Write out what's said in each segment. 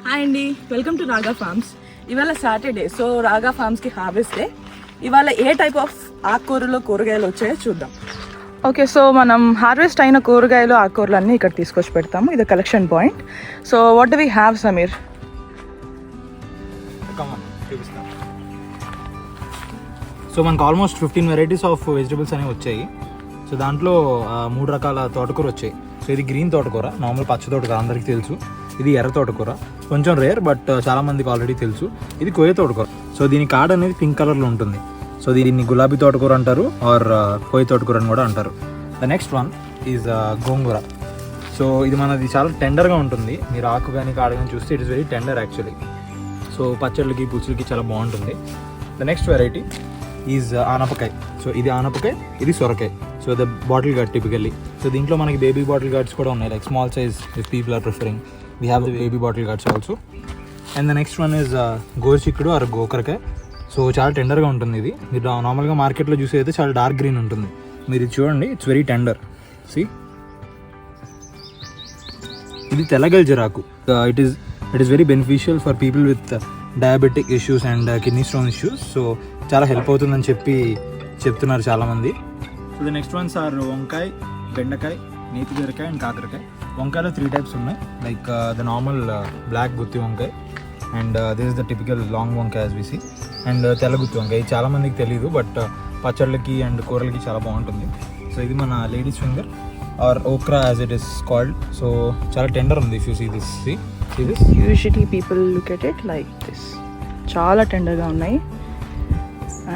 Hi అండి, welcome to రాగా forms. ఇవాళ సాటర్డే, సో రాగా ఫార్మ్స్కి హార్వెస్ట్ డే. ఇవాళ ఏ టైప్ ఆఫ్ కూరగాయలు వచ్చాయో చూద్దాం. ఓకే, సో మనం హార్వెస్ట్ అయిన కూరగాయలు ఆకుకూరలు అన్నీ ఇక్కడ తీసుకొచ్చి పెడతాము. ఇది collection point. So what do we have Sameer? So మనకు ఆల్మోస్ట్ 15 వెరైటీస్ ఆఫ్ వెజిటబుల్స్ అనేవి వచ్చాయి. సో దాంట్లో 3 రకాల తోటకూర వచ్చాయి. సో ఇది గ్రీన్ తోటకూర, నార్మల్ పచ్చ తోటకూర అందరికీ తెలుసు. ఇది ఎర్ర తోటకూర, కొంచెం రేర్ బట్ చాలా మందికి ఆల్రెడీ తెలుసు. ఇది కొయ్య తోటకూర. సో దీని కాడ అనేది పింక్ కలర్లో ఉంటుంది. సో దీన్ని గులాబీ తోటకూర అంటారు ఆర్ కొయ్య తోటకూర అని కూడా అంటారు. The next one is gongura. So ఇది మనది చాలా టెండర్గా ఉంటుంది. మీరు ఆకు కానీ కాడ కానీ చూస్తే it is very tender actually. So పచ్చళ్ళకి పుచ్చులకి చాలా బాగుంటుంది. ద నెక్స్ట్ వెరైటీ ఈజ్ ఆనపకాయ. సో ఇది ఆనపకాయ, ఇది సొరకాయ. So the bottle gourd typically. So దీంట్లో మనకి బేబీ బాటిల్ గార్డ్స్ కూడా ఉన్నాయి, like small size if people are preferring. We have the baby bottle gourds also. And the next one is గోరుచిక్కుడు ఆర్ గోకరకాయ. సో చాలా టెండర్గా ఉంటుంది ఇది. మీరు నార్మల్గా మార్కెట్లో చూసి అయితే చాలా డార్క్ గ్రీన్ ఉంటుంది. మీరు ఇది చూడండి, ఇట్స్ వెరీ టెండర్. సి, ఇది తెల్లగల్జరాకు. It is very beneficial for people with diabetic issues and kidney stone issues. So చాలా హెల్ప్ అవుతుందని చెప్తున్నారు చాలామంది. So the next ones are వంకాయ, బెండకాయ, నేతి బీరకాయ అండ్ కాకరకాయ. వంకాయలో 3 టైప్స్ ఉన్నాయి, లైక్ ద నార్మల్ బ్లాక్ గుత్తి వంకాయ and this is the typical long వంకాయ యాజ్ వి సీ, అండ్ తెల్ల గుత్తి వంకాయ. ఇది చాలామందికి తెలియదు బట్ పచ్చళ్ళకి అండ్ కూరలకి చాలా బాగుంటుంది. సో ఇది మన ladies finger or okra as it is called. So చాలా టెండర్ ఉంది. If you see this, see this. Usually people look at it like this. చాలా టెండర్గా ఉన్నాయి.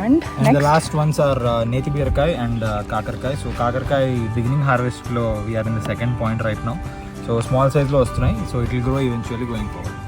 And the last ones are నేతి బీరకాయ అండ్ కాకరకాయ. సో కాకరకాయ బిగినింగ్ హార్వెస్ట్లో we are in the second point right now. So small సైజ్లో వస్తున్నాయి. So it will grow eventually going forward.